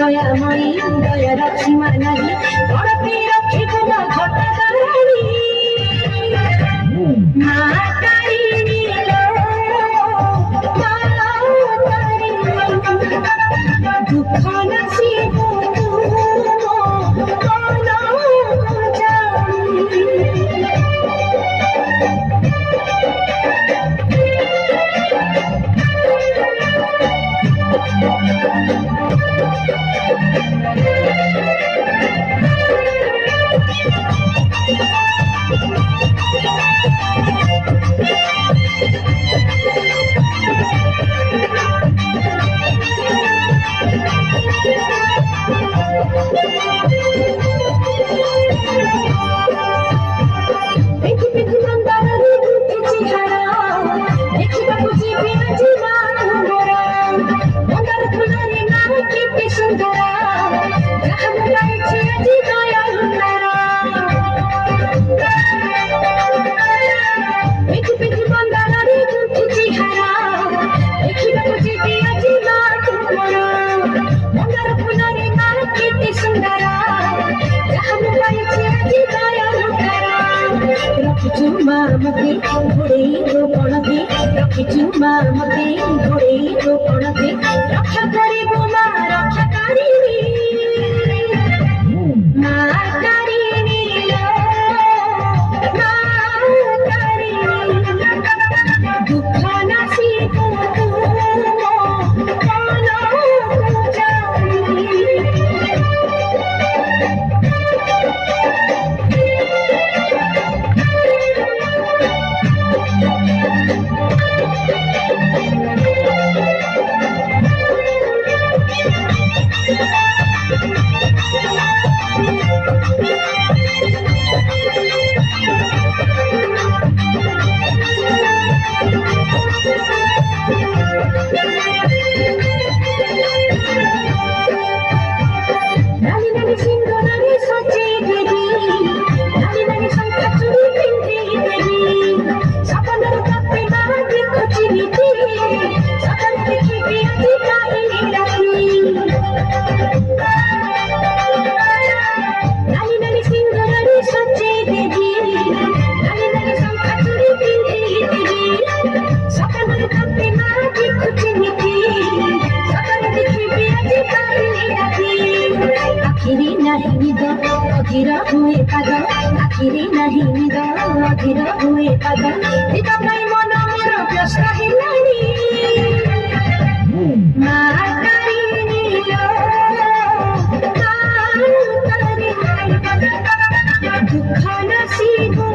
দয়াময়ী দয়ার সীমা নাই ধরতে রক্ষে কোথা ঘটা দাঁড়ানি মা তারিণী দুঃখ নাসি মতে ঘুরেই গোপনতে রক্ষিছু মা মতে ঘুরেই গোপনতে রক্ষা করিব মা রক্ষাকারিণী মা তারিণী মা তারিণী দুঃখ নাসি আখিরে নাহি নিদ অধীর হুয়ে পাদ আখিরে নাহি নিদ অধীর হুয়ে পাদ হৃদয় মন মোর ব্যস্ত হেলানি মা তারিণী মা তারিণী দুঃখ নাসিব